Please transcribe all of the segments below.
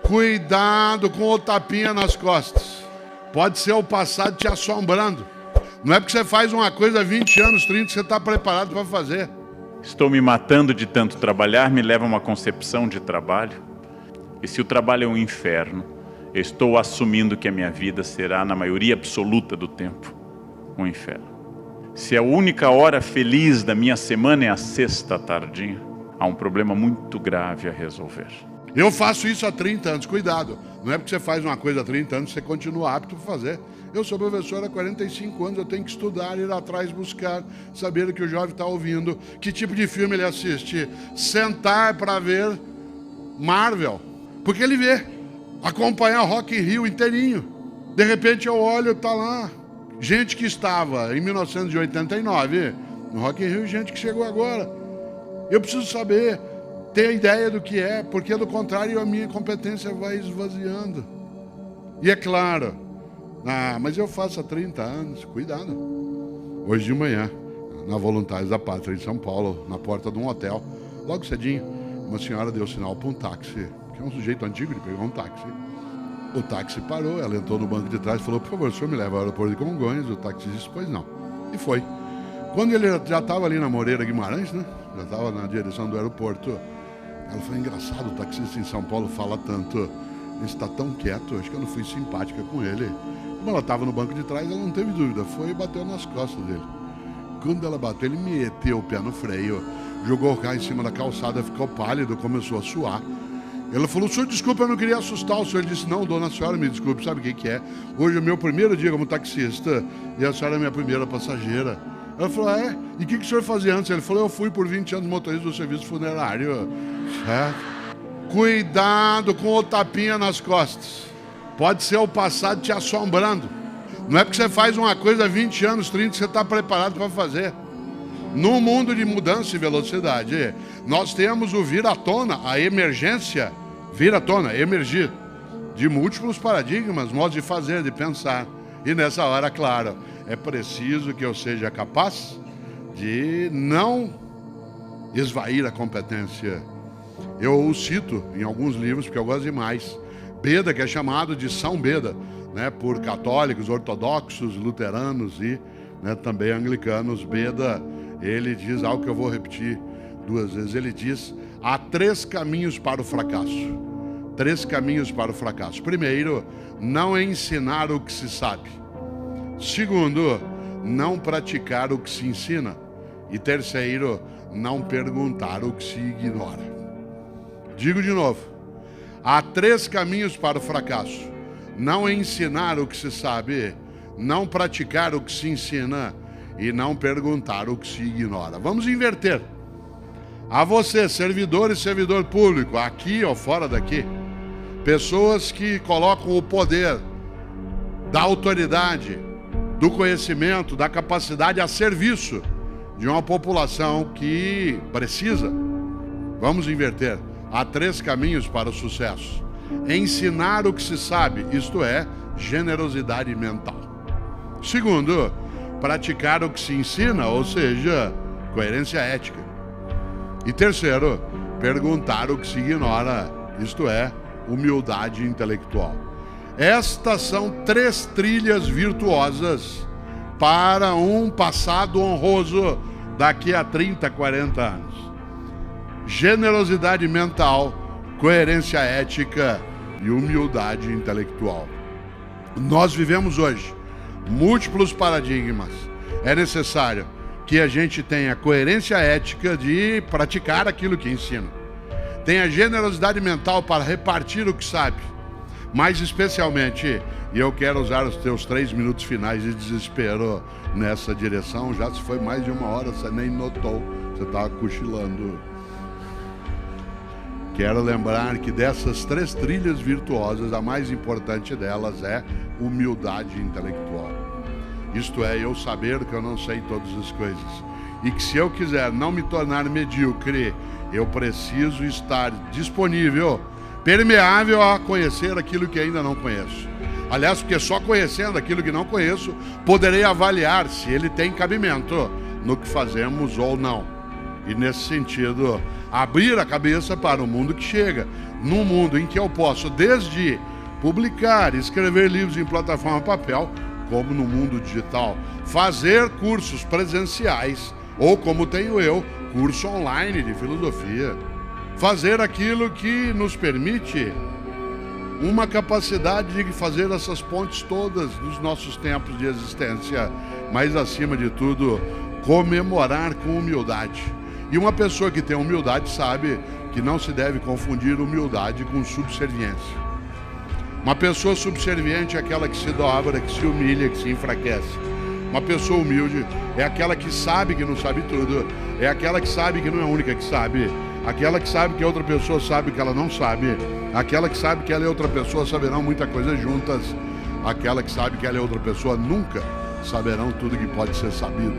Cuidado com o tapinha nas costas. Pode ser o passado te assombrando. Não é porque você faz uma coisa há 20 anos, 30, que você está preparado para fazer. Estou me matando de tanto trabalhar, me leva a uma concepção de trabalho. E se o trabalho é um inferno, eu estou assumindo que a minha vida será, na maioria absoluta do tempo, um inferno. Se a única hora feliz da minha semana é a sexta tardinha, há um problema muito grave a resolver. Eu faço isso há 30 anos, cuidado. Não é porque você faz uma coisa há 30 anos que você continua apto para fazer. Eu sou professor há 45 anos, eu tenho que estudar, ir atrás, buscar, saber o que o jovem está ouvindo, que tipo de filme ele assiste, sentar para ver Marvel, porque ele vê, acompanhar Rock in Rio inteirinho. De repente eu olho, tá lá, gente que estava em 1989 no Rock in Rio, gente que chegou agora. Eu preciso saber, ter ideia do que é, porque do contrário a minha competência vai esvaziando. E é claro, mas eu faço há 30 anos, cuidado. Hoje de manhã, na Voluntários da Pátria, em São Paulo, na porta de um hotel, logo cedinho, uma senhora deu sinal para um táxi, que é um sujeito antigo de pegar um táxi. O táxi parou, ela entrou no banco de trás e falou: por favor, o senhor me leva ao aeroporto de Congonhas? O táxi disse: pois não. E foi. Quando ele já estava ali na Moreira Guimarães, né? Já estava na direção do aeroporto, ela falou: engraçado, o taxista em São Paulo fala tanto, ele está tão quieto, acho que eu não fui simpática com ele. Como ela estava no banco de trás, ela não teve dúvida, foi e bateu nas costas dele. Quando ela bateu, ele meteu o pé no freio, jogou o carro em cima da calçada, ficou pálido, começou a suar. Ela falou: senhor, desculpa, eu não queria assustar o senhor. Ele disse: não, dona, a senhora me desculpe, sabe o que é? Hoje é o meu primeiro dia como taxista e a senhora é minha primeira passageira. Ela falou: é? E o que o senhor fazia antes? Ele falou: eu fui por 20 anos motorista do serviço funerário. Cuidado com o tapinha nas costas. Pode ser o passado te assombrando. Não é porque você faz uma coisa há 20 anos, 30, que você está preparado para fazer. No mundo de mudança e velocidade, nós temos o vir à tona, a emergência, vir à tona, emergir, de múltiplos paradigmas, modos de fazer, de pensar. E nessa hora, claro, é preciso que eu seja capaz de não esvair a competência. Eu o cito em alguns livros, porque eu gosto demais. Beda, que é chamado de São Beda, né, por católicos, ortodoxos, luteranos e também anglicanos. Beda, ele diz algo que eu vou repetir 2 vezes. Ele diz: há 3 caminhos para o fracasso. 3 caminhos para o fracasso. Primeiro, não ensinar o que se sabe. Segundo, não praticar o que se ensina. E terceiro, não perguntar o que se ignora. Digo de novo: há 3 caminhos para o fracasso. Não ensinar o que se sabe, não praticar o que se ensina e não perguntar o que se ignora. Vamos inverter. A você, servidor e servidor público, aqui ou fora daqui, pessoas que colocam o poder da autoridade, do conhecimento, da capacidade a serviço de uma população que precisa. Vamos inverter. Há 3 caminhos para o sucesso. Ensinar o que se sabe, isto é, generosidade mental. Segundo, praticar o que se ensina, ou seja, coerência ética. E terceiro, perguntar o que se ignora, isto é, humildade intelectual. Estas são 3 trilhas virtuosas para um passado honroso daqui a 30, 40 anos. Generosidade mental, coerência ética e humildade intelectual. Nós vivemos hoje múltiplos paradigmas. É necessário que a gente tenha coerência ética de praticar aquilo que ensina. Tenha generosidade mental para repartir o que sabe. Mas especialmente, e eu quero usar os teus 3 minutos finais de desespero nessa direção, já se foi mais de 1 hora, você nem notou, você estava cochilando. Quero lembrar que dessas 3 trilhas virtuosas, a mais importante delas é humildade intelectual. Isto é, eu saber que eu não sei todas as coisas. E que se eu quiser não me tornar medíocre, eu preciso estar disponível, permeável a conhecer aquilo que ainda não conheço. Aliás, porque só conhecendo aquilo que não conheço, poderei avaliar se ele tem cabimento no que fazemos ou não. E nesse sentido, abrir a cabeça para o mundo que chega. Num mundo em que eu posso desde publicar, escrever livros em plataforma papel, como no mundo digital, fazer cursos presenciais, ou como tenho eu, curso online de filosofia. Fazer aquilo que nos permite uma capacidade de fazer essas pontes todas dos nossos tempos de existência, mas acima de tudo, comemorar com humildade. E uma pessoa que tem humildade sabe que não se deve confundir humildade com subserviência. Uma pessoa subserviente é aquela que se dobra, que se humilha, que se enfraquece. Uma pessoa humilde é aquela que sabe que não sabe tudo, é aquela que sabe que não é a única que sabe, aquela que sabe que a outra pessoa sabe que ela não sabe, aquela que sabe que ela e outra pessoa saberão muita coisa juntas, aquela que sabe que ela e outra pessoa nunca saberão tudo que pode ser sabido.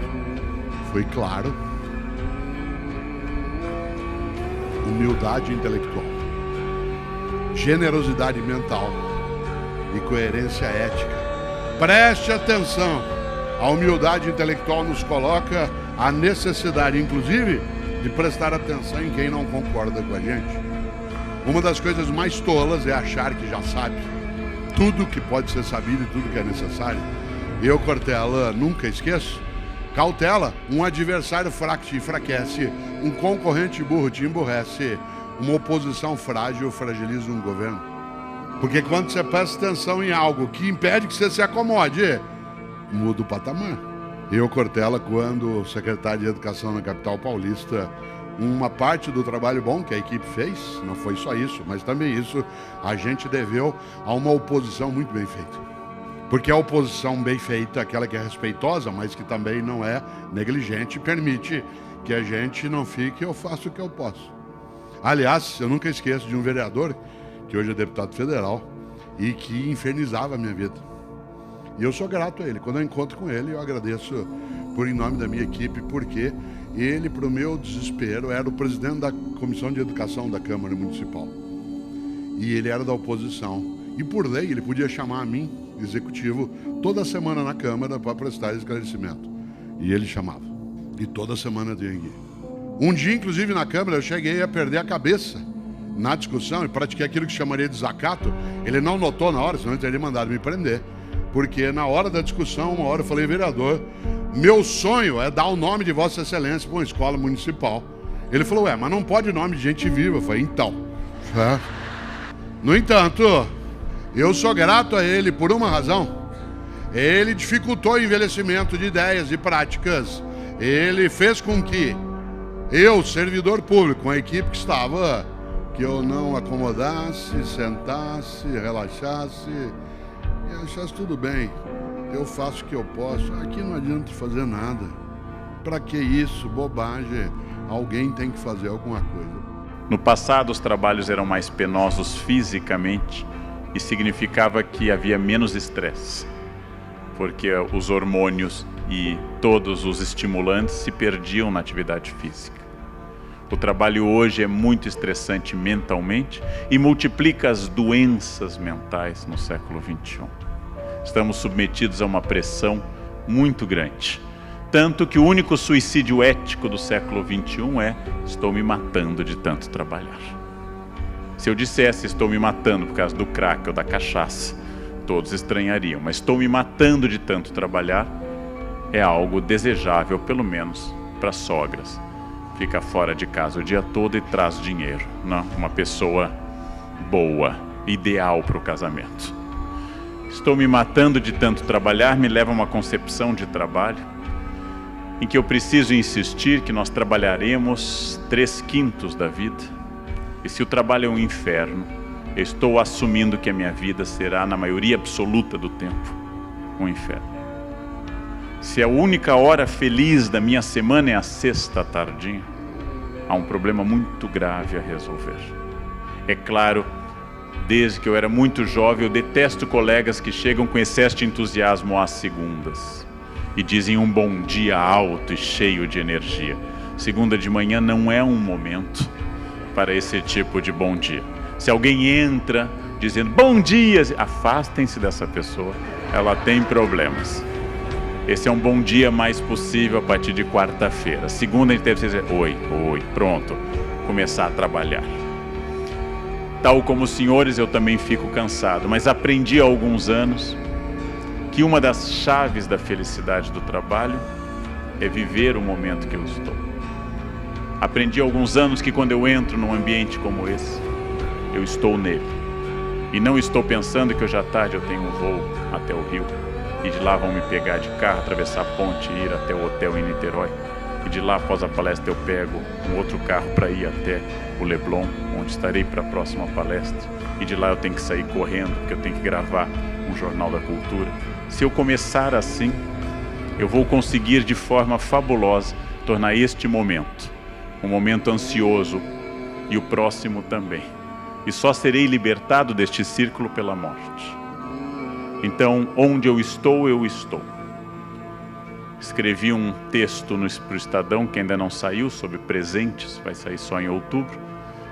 Foi claro? Humildade intelectual, generosidade mental e coerência ética. Preste atenção, a humildade intelectual nos coloca a necessidade, inclusive, de prestar atenção em quem não concorda com a gente. Uma das coisas mais tolas é achar que já sabe tudo que pode ser sabido e tudo que é necessário. Eu, Cortella, nunca esqueço. Cautela, um adversário fraco te enfraquece, um concorrente burro te emburrece, uma oposição frágil fragiliza um governo. Porque quando você presta atenção em algo que impede que você se acomode, muda o patamar. Eu, Cortella, quando secretário de Educação na capital paulista, uma parte do trabalho bom que a equipe fez, não foi só isso, mas também isso, a gente deveu a uma oposição muito bem feita. Porque a oposição bem feita, aquela que é respeitosa, mas que também não é negligente, permite que a gente não fique, eu faço o que eu posso. Aliás, eu nunca esqueço de um vereador, que hoje é deputado federal, e que infernizava a minha vida. E eu sou grato a ele. Quando eu encontro com ele, eu agradeço em nome da minha equipe, porque ele, para o meu desespero, era o presidente da Comissão de Educação da Câmara Municipal. E ele era da oposição. E por lei, ele podia chamar a mim, executivo, toda semana na Câmara para prestar esclarecimento. E ele chamava. E toda semana eu tinha que ir. Um dia, inclusive, na Câmara, eu cheguei a perder a cabeça na discussão e pratiquei aquilo que chamaria de desacato. Ele não notou na hora, senão ele teria mandado me prender. Porque na hora da discussão, uma hora eu falei, vereador, meu sonho é dar o nome de Vossa Excelência para uma escola municipal. Ele falou, mas não pode nome de gente viva. Eu falei, então. No entanto, eu sou grato a ele por uma razão. Ele dificultou o envelhecimento de ideias e práticas. Ele fez com que eu, servidor público, com a equipe que estava, que eu não acomodasse, sentasse, relaxasse e achasse tudo bem. Eu faço o que eu posso. Aqui não adianta fazer nada. Para que isso? Bobagem. Alguém tem que fazer alguma coisa. No passado, os trabalhos eram mais penosos fisicamente e significava que havia menos estresse, porque os hormônios e todos os estimulantes se perdiam na atividade física. O trabalho hoje é muito estressante mentalmente e multiplica as doenças mentais no século XXI. Estamos submetidos a uma pressão muito grande. Tanto que o único suicídio ético do século XXI é: estou me matando de tanto trabalhar. Se eu dissesse estou me matando por causa do crack ou da cachaça, todos estranhariam. Mas estou me matando de tanto trabalhar é algo desejável, pelo menos para sogras. Fica fora de casa o dia todo e traz dinheiro. Não, uma pessoa boa, ideal para o casamento. Estou me matando de tanto trabalhar me leva a uma concepção de trabalho em que eu preciso insistir que nós trabalharemos 3/5 da vida. E se o trabalho é um inferno, eu estou assumindo que a minha vida será, na maioria absoluta do tempo, um inferno. Se a única hora feliz da minha semana é a sexta tardinha, há um problema muito grave a resolver. É claro, desde que eu era muito jovem, eu detesto colegas que chegam com excesso de entusiasmo às segundas e dizem um bom dia alto e cheio de energia. Segunda de manhã não é um momento para esse tipo de bom dia. Se alguém entra dizendo bom dia, afastem-se dessa pessoa, ela tem problemas. Esse é um bom dia mais possível a partir de quarta-feira. Segunda a gente deve dizer oi, pronto. começar a trabalhar. Tal como os senhores, eu também fico cansado, mas aprendi há alguns anos que uma das chaves da felicidade do trabalho é viver o momento que eu estou. Aprendi há alguns anos que quando eu entro num ambiente como esse, eu estou nele. E não estou pensando que hoje à tarde eu tenho um voo até o Rio, e de lá vão me pegar de carro, atravessar a ponte e ir até o hotel em Niterói. E de lá, após a palestra, eu pego um outro carro para ir até o Leblon, onde estarei para a próxima palestra. E de lá eu tenho que sair correndo, porque eu tenho que gravar um Jornal da Cultura. Se eu começar assim, eu vou conseguir de forma fabulosa tornar este momento um momento ansioso e o próximo também. E só serei libertado deste círculo pela morte. Então, onde eu estou, eu estou. Escrevi um texto para o Estadão, que ainda não saiu, sobre presentes, vai sair só em outubro,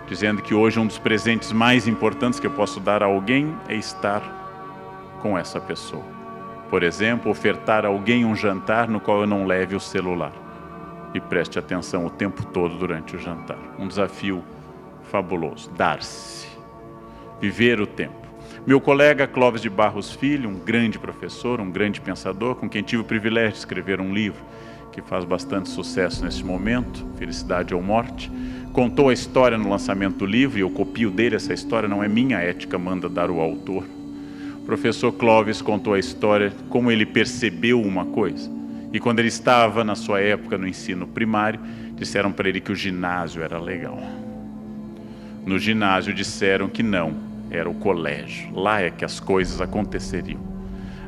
dizendo que hoje um dos presentes mais importantes que eu posso dar a alguém é estar com essa pessoa. Por exemplo, ofertar a alguém um jantar no qual eu não leve o celular e preste atenção o tempo todo durante o jantar. Um desafio fabuloso, dar-se, viver o tempo. Meu colega Clóvis de Barros Filho, um grande professor, um grande pensador, com quem tive o privilégio de escrever um livro que faz bastante sucesso nesse momento, Felicidade ou Morte, contou a história no lançamento do livro, e eu copio dele essa história, não é minha, a ética manda dar o autor. O professor Clóvis contou a história, como ele percebeu uma coisa. E quando ele estava, na sua época, no ensino primário, disseram para ele que o ginásio era legal. No ginásio disseram que não, era o colégio. Lá é que as coisas aconteceriam.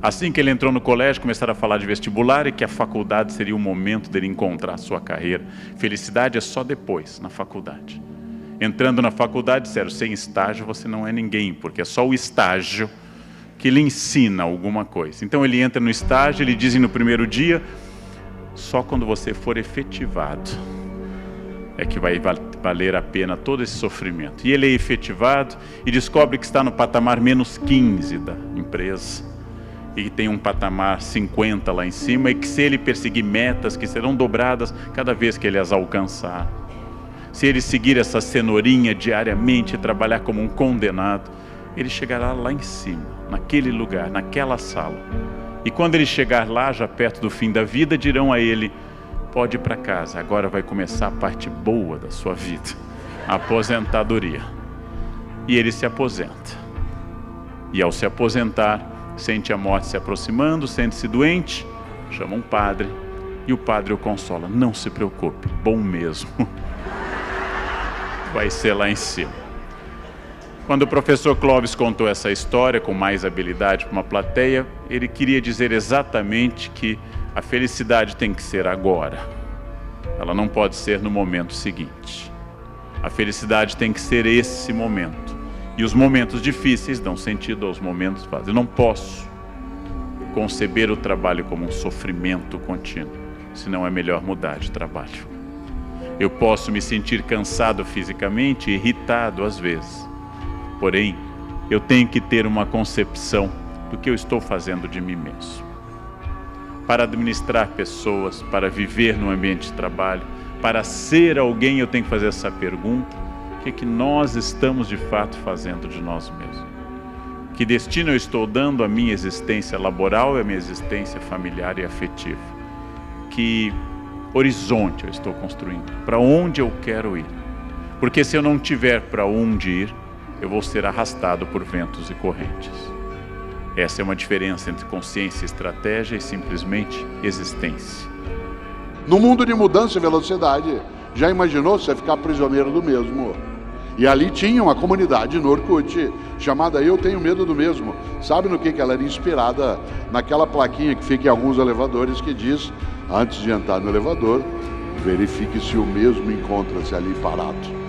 Assim que ele entrou no colégio, começaram a falar de vestibular e que a faculdade seria o momento dele encontrar a sua carreira. Felicidade é só depois, na faculdade. Entrando na faculdade, disseram, sem estágio você não é ninguém, porque é só o estágio que lhe ensina alguma coisa. Então ele entra no estágio, ele dizem no primeiro dia, só quando você for efetivado é que vai valer a pena todo esse sofrimento. E ele é efetivado e descobre que está no patamar menos 15 da empresa e que tem um patamar 50 lá em cima, e que se ele perseguir metas que serão dobradas cada vez que ele as alcançar, se ele seguir essa cenourinha diariamente e trabalhar como um condenado, ele chegará lá em cima, naquele lugar, naquela sala. E quando ele chegar lá, já perto do fim da vida, dirão a ele, pode ir para casa, agora vai começar a parte boa da sua vida, a aposentadoria. E ele se aposenta. E ao se aposentar, sente a morte se aproximando, sente-se doente, chama um padre, e o padre o consola, não se preocupe, bom mesmo, vai ser lá em cima. Quando o professor Clóvis contou essa história com mais habilidade para uma plateia, ele queria dizer exatamente que a felicidade tem que ser agora. Ela não pode ser no momento seguinte. A felicidade tem que ser esse momento. E os momentos difíceis dão sentido aos momentos fáceis. Eu não posso conceber o trabalho como um sofrimento contínuo, senão é melhor mudar de trabalho. Eu posso me sentir cansado fisicamente, irritado às vezes. Porém, eu tenho que ter uma concepção do que eu estou fazendo de mim mesmo. Para administrar pessoas, para viver no ambiente de trabalho, para ser alguém, eu tenho que fazer essa pergunta: o que é que nós estamos de fato fazendo de nós mesmos? Que destino eu estou dando à minha existência laboral e à minha existência familiar e afetiva? Que horizonte eu estou construindo? Para onde eu quero ir? Porque se eu não tiver para onde ir, eu vou ser arrastado por ventos e correntes. Essa é uma diferença entre consciência e estratégia e simplesmente existência. No mundo de mudança e velocidade, já imaginou você ficar prisioneiro do mesmo? E ali tinha uma comunidade no Orkut, chamada Eu Tenho Medo do Mesmo. Sabe no que ela era inspirada? Naquela plaquinha que fica em alguns elevadores que diz, antes de entrar no elevador, verifique se o mesmo encontra-se ali parado.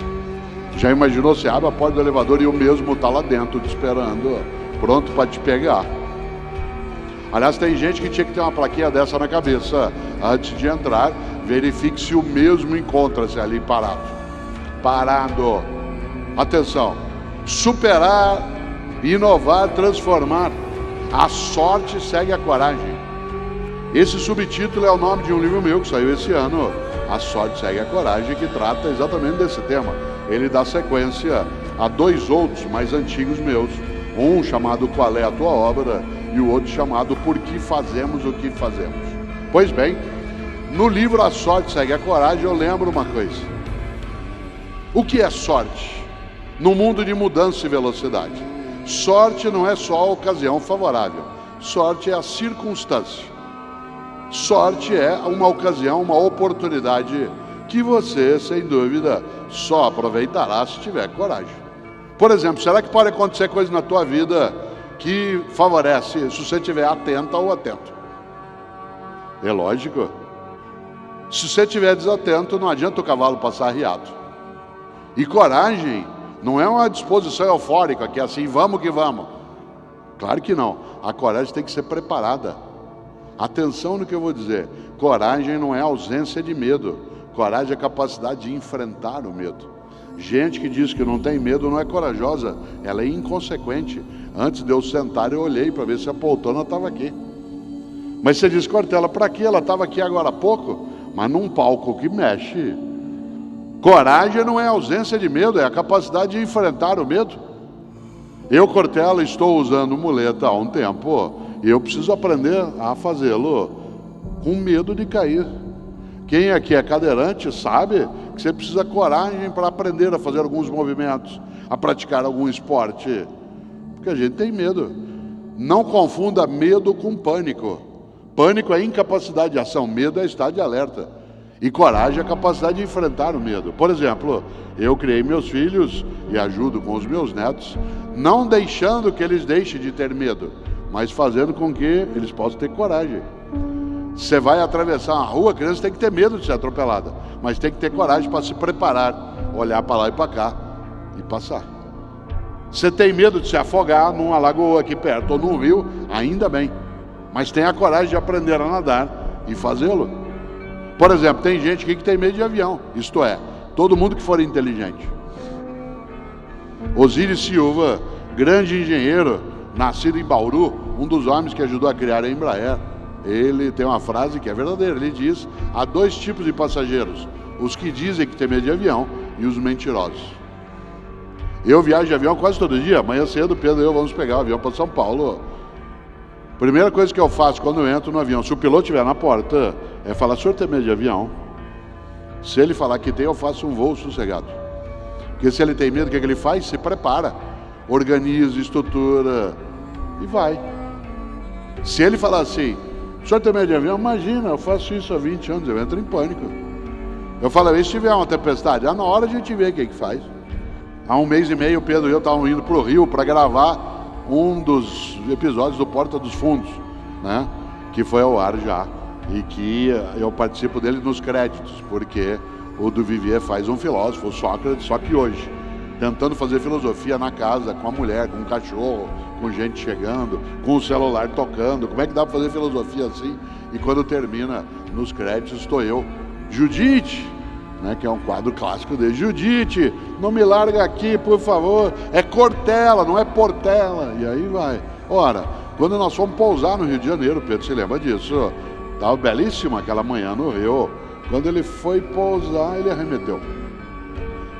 Já imaginou, você abre a porta do elevador e o mesmo está lá dentro te esperando, pronto para te pegar. Aliás, tem gente que tinha que ter uma plaquinha dessa na cabeça antes de entrar, verifique se o mesmo encontra-se ali parado. Parado. Atenção, superar, inovar, transformar. A sorte segue a coragem. Esse subtítulo é o nome de um livro meu que saiu esse ano, A Sorte Segue a Coragem, que trata exatamente desse tema. ele dá sequência a 2 outros mais antigos meus, um chamado Qual é a Tua Obra e o outro chamado Por que Fazemos o que Fazemos. Pois bem, no livro A Sorte Segue a Coragem eu lembro uma coisa. O que é sorte? No mundo de mudança e velocidade. Sorte não é só a ocasião favorável. Sorte é a circunstância. Sorte é uma ocasião, uma oportunidade que você, sem dúvida, só aproveitará se tiver coragem. Por exemplo, será que pode acontecer coisa na tua vida que favorece se você estiver atenta ou atento? É lógico. Se você estiver desatento, não adianta o cavalo passar arriado. E coragem não é uma disposição eufórica, que é assim, vamos que vamos. Claro que não. A coragem tem que ser preparada. Atenção no que eu vou dizer. Coragem não é ausência de medo. Coragem é a capacidade de enfrentar o medo. Gente que diz que não tem medo não é corajosa, ela é inconsequente. Antes de eu sentar, eu olhei para ver se a poltrona estava aqui. Mas você diz, Cortella, para que ela estava aqui agora há pouco? Mas num palco que mexe. Coragem não é ausência de medo, é a capacidade de enfrentar o medo. Eu, Cortella, estou usando muleta há um tempo e eu preciso aprender a fazê-lo com medo de cair. Quem aqui é cadeirante sabe que você precisa de coragem para aprender a fazer alguns movimentos, a praticar algum esporte, porque a gente tem medo. Não confunda medo com pânico. Pânico é incapacidade de ação, medo é estado de alerta. E coragem é a capacidade de enfrentar o medo. Por exemplo, eu criei meus filhos e ajudo com os meus netos, não deixando que eles deixem de ter medo, mas fazendo com que eles possam ter coragem. Você vai atravessar uma rua, a criança tem que ter medo de ser atropelada, mas tem que ter coragem para se preparar, olhar para lá e para cá e passar. Você tem medo de se afogar numa lagoa aqui perto ou num rio, ainda bem, mas tenha a coragem de aprender a nadar e fazê-lo. Por exemplo, tem gente aqui que tem medo de avião, isto é, todo mundo que for inteligente. Osíris Silva, grande engenheiro, nascido em Bauru, um dos homens que ajudou a criar a Embraer, ele tem uma frase que é verdadeira, ele diz, há 2 tipos de passageiros, os que dizem que tem medo de avião e os mentirosos. Eu viajo de avião quase todo dia, amanhã cedo Pedro e eu vamos pegar o avião para São Paulo. Primeira coisa que eu faço quando eu entro no avião, se o piloto estiver na porta, é falar, senhor tem medo de avião? Se ele falar que tem, eu faço um voo sossegado. Porque se ele tem medo, o que ele faz? Se prepara, organiza, estrutura e vai. Se ele falar assim, o senhor tem medo de avião? Imagina, eu faço isso há 20 anos, eu entro em pânico. Eu falo, e se tiver uma tempestade? Na hora a gente vê o que faz. Há 1 mês e meio, o Pedro e eu estávamos indo para o Rio para gravar um dos episódios do Porta dos Fundos, né? Que foi ao ar já. E que eu participo dele nos créditos, porque o do Vivier faz um filósofo, o Sócrates, só que hoje, tentando fazer filosofia na casa, com a mulher, com o cachorro, com gente chegando, com o celular tocando. Como é que dá para fazer filosofia assim? E quando termina, nos créditos, estou eu, Judite, né, que é um quadro clássico dele, Judite, não me larga aqui, por favor, é Cortella, não é Portela, e aí vai. Ora, quando nós fomos pousar no Rio de Janeiro, Pedro se lembra disso, estava belíssima aquela manhã no Rio, quando ele foi pousar, ele arremeteu.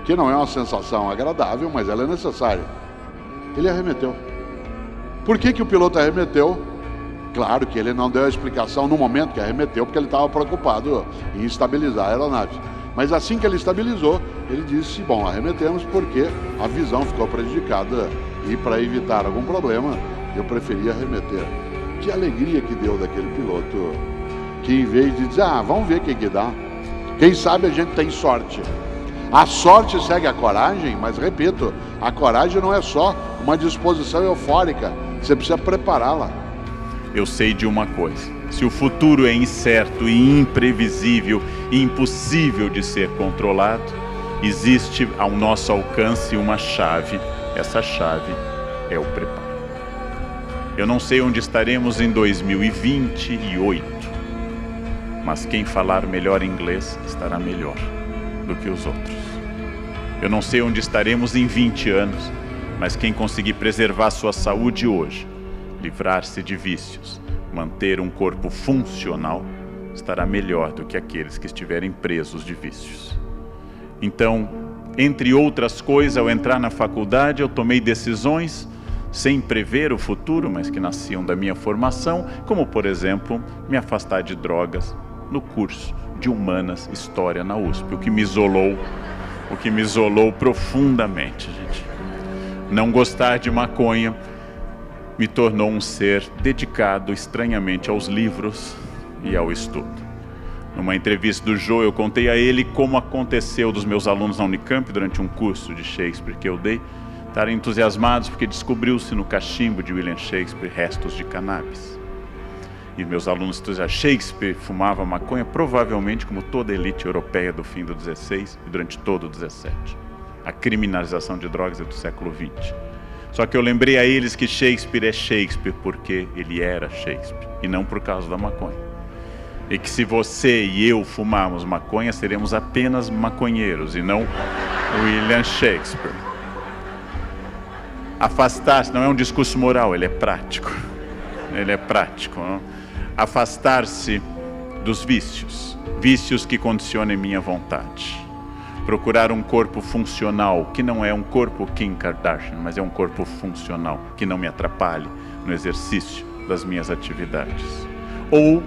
Que não é uma sensação agradável, mas ela é necessária. Ele arremeteu. Por que o piloto arremeteu? Claro que ele não deu a explicação no momento que arremeteu, porque ele estava preocupado em estabilizar a aeronave. Mas assim que ele estabilizou, ele disse, bom, arremetemos porque a visão ficou prejudicada e para evitar algum problema, eu preferi arremeter. Que alegria que deu daquele piloto, que em vez de dizer, vamos ver o que dá, quem sabe a gente tem sorte. A sorte segue a coragem, mas repito, a coragem não é só uma disposição eufórica, você precisa prepará-la. Eu sei de uma coisa, se o futuro é incerto e imprevisível e impossível de ser controlado, existe ao nosso alcance uma chave, essa chave é o preparo. Eu não sei onde estaremos em 2028, mas quem falar melhor inglês estará melhor do que os outros. Eu não sei onde estaremos em 20 anos, mas quem conseguir preservar sua saúde hoje, livrar-se de vícios, manter um corpo funcional, estará melhor do que aqueles que estiverem presos de vícios. Então, Entre outras coisas, ao entrar na faculdade, eu tomei decisões sem prever o futuro, mas que nasciam da minha formação, como, por exemplo, me afastar de drogas no curso de Humanas História na USP, o que me isolou profundamente, gente. Não gostar de maconha me tornou um ser dedicado estranhamente aos livros e ao estudo. Numa entrevista do Jô, eu contei a ele como aconteceu dos meus alunos na Unicamp durante um curso de Shakespeare que eu dei, estarem entusiasmados porque descobriu-se no cachimbo de William Shakespeare restos de cannabis. E meus alunos entusiasmados, Shakespeare fumava maconha provavelmente como toda a elite europeia do fim do XVI e durante todo o XVII. A criminalização de drogas é do século XX. Só que eu lembrei a eles que Shakespeare é Shakespeare porque ele era Shakespeare e não por causa da maconha. E que se você e eu fumarmos maconha, seremos apenas maconheiros e não William Shakespeare. Afastar-se não é um discurso moral, ele é prático. Ele é prático. Não? Afastar-se dos vícios, vícios que condicionem minha vontade. Procurar um corpo funcional, que não é um corpo Kim Kardashian, mas é um corpo funcional, que não me atrapalhe no exercício das minhas atividades. Ou,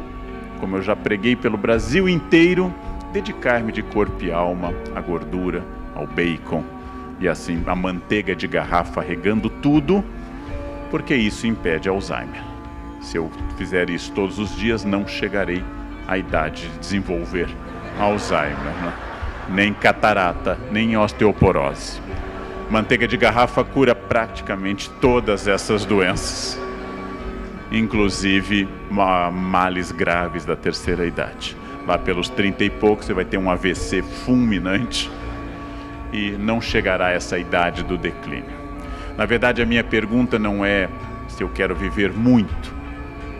como eu já preguei pelo Brasil inteiro, dedicar-me de corpo e alma à gordura, ao bacon e assim à manteiga de garrafa regando tudo, porque isso impede Alzheimer. Se eu fizer isso todos os dias, não chegarei à idade de desenvolver Alzheimer, né? Nem catarata, nem osteoporose. Manteiga de garrafa cura praticamente todas essas doenças, inclusive males graves da terceira idade. Lá pelos 30 e poucos você vai ter um AVC fulminante e não chegará a essa idade do declínio. Na verdade, a minha pergunta não é se eu quero viver muito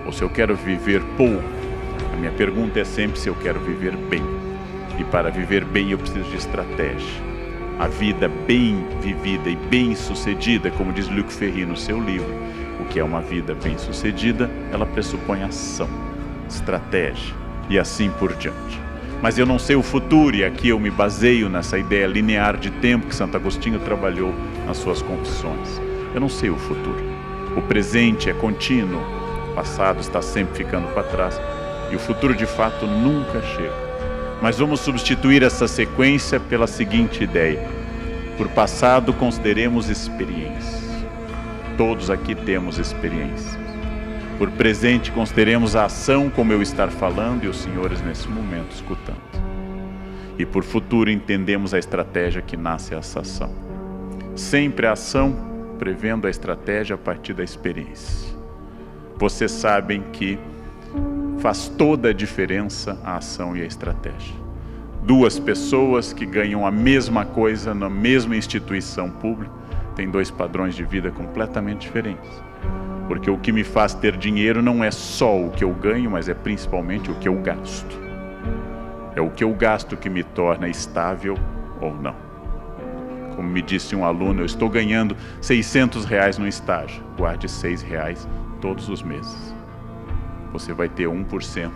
ou se eu quero viver pouco. A minha pergunta é sempre se eu quero viver bem. E para viver bem eu preciso de estratégia. A vida bem vivida e bem sucedida, como diz Luc Ferry no seu livro, o que é uma vida bem sucedida, ela pressupõe ação, estratégia e assim por diante. Mas eu não sei o futuro, e aqui eu me baseio nessa ideia linear de tempo que Santo Agostinho trabalhou nas suas Confissões. Eu não sei o futuro. O presente é contínuo, o passado está sempre ficando para trás e o futuro de fato nunca chega. Mas vamos substituir essa sequência pela seguinte ideia. Por passado, consideremos experiências. Todos aqui temos experiências. Por presente, consideremos a ação como eu estar falando e os senhores nesse momento escutando. E por futuro, entendemos a estratégia que nasce essa ação. Sempre a ação, prevendo a estratégia a partir da experiência. Vocês sabem que faz toda a diferença a ação e a estratégia. Duas pessoas que ganham a mesma coisa na mesma instituição pública têm dois padrões de vida completamente diferentes. Porque o que me faz ter dinheiro não é só o que eu ganho, mas é principalmente o que eu gasto. É o que eu gasto que me torna estável ou não. Como me disse um aluno, eu estou ganhando R$600 no estágio. Guarde R$6 todos os meses. Você vai ter 1%.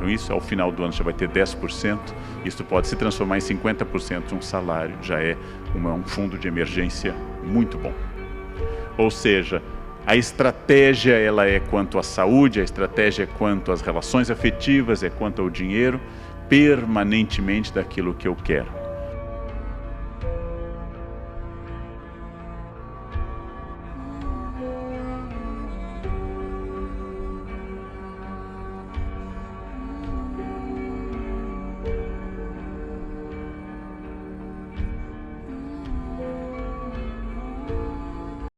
Isso ao final do ano já vai ter 10%. Isso pode se transformar em 50% de um salário. Já é um fundo de emergência muito bom. Ou seja, a estratégia ela é quanto à saúde, a estratégia é quanto às relações afetivas, é quanto ao dinheiro, permanentemente daquilo que eu quero.